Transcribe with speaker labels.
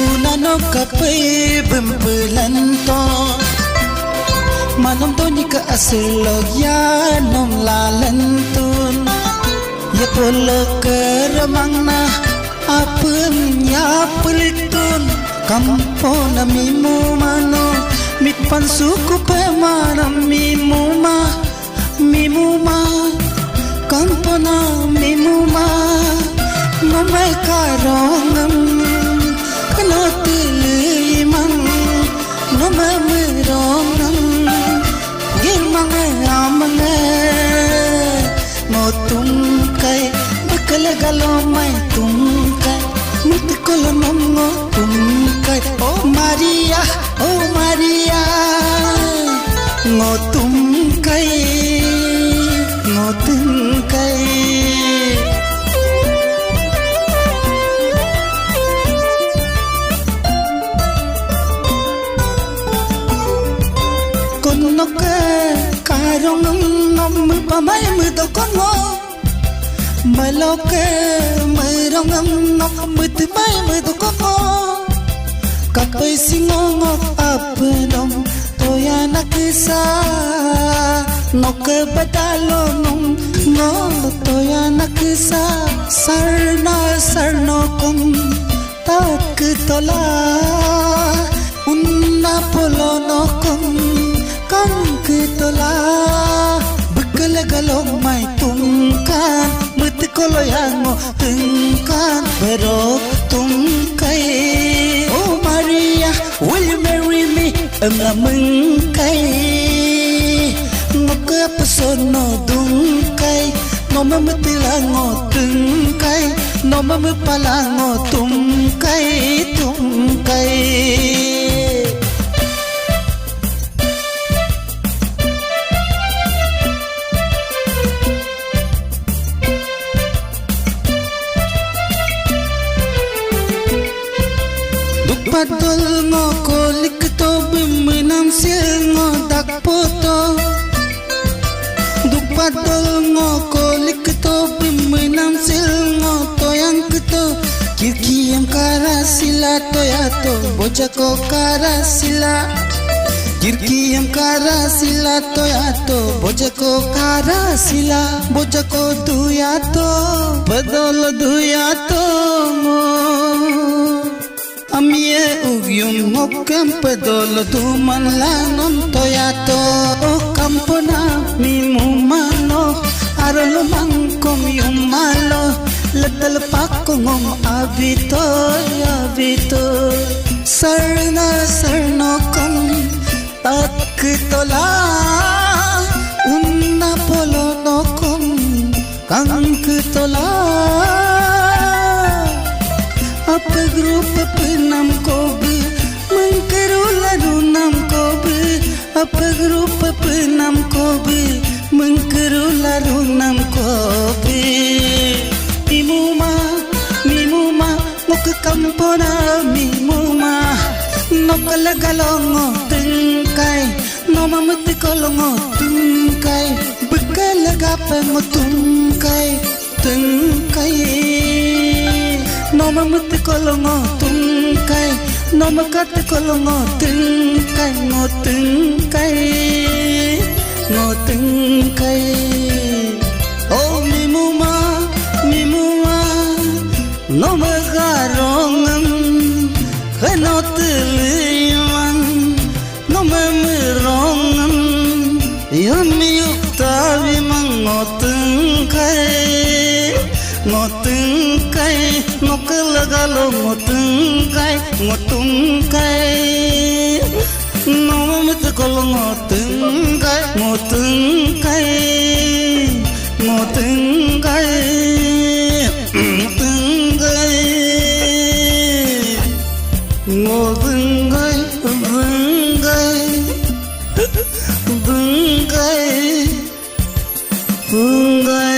Speaker 1: Lunano kapai bempelanto Manom to ni ka asilog ya nom lalentun Ya polo keramang na apun ya pelitun Kampo na mimu mano mitpan suku pemana mimu ma Kampo na mimu ma Nomai karongam kana tilimang Nomai merongam Gilmang amane Motum kai Bakalagalo may tungkay Mutikolo nongo tungkay Oh Maria Ngotum kai Kono ke karong ngom pamay mudo kono Maloke merong ngom mutmay mudo kono Kapai singong apelong toya nakisa Noke badalong no toya nakisa sarno kong tak tola unna polono kong kang kitola bekal galong mai tungkan mutkolo yango tungkan berok tungkai Oh Maria will you marry me mengkai ngoke pesono dungkai no mametilango tungkai no mamepalango tungkai Padol ngo kolik to bimenam sil ngo dak poto Duk padol ngo kolik to bimenam sil ngo toyang keto Kirki yang karasila toyato bojako karasila Kirki yang karasila toyato bojako karasila Bojako duyato padol duyato ngo Amie ugyum ngokem pedolo tuman lanon toyato O kampona mimu mano Arolo mangkom yung malo Ladal pakongom abito Sarno kong takitola Unna polono kong kangkitola Apa grup penam kobe mengkerula runam kobe Apa grup penam kobe mengkerula runam kobe Mimuma muka kampona mimuma Nokalagalongo tengkai no mamutikolongo tengkai Bekalagapengo tengkai No mamute kolongo tungkai No makate kolongo tungkai Ngo tungkai Oh mimuma No magarongam Kano tiliman No memirongam Yami yuktavi mango tungkai Ngotungkai nokalagalo ngotungkai no mametkolo ngotungkai bungai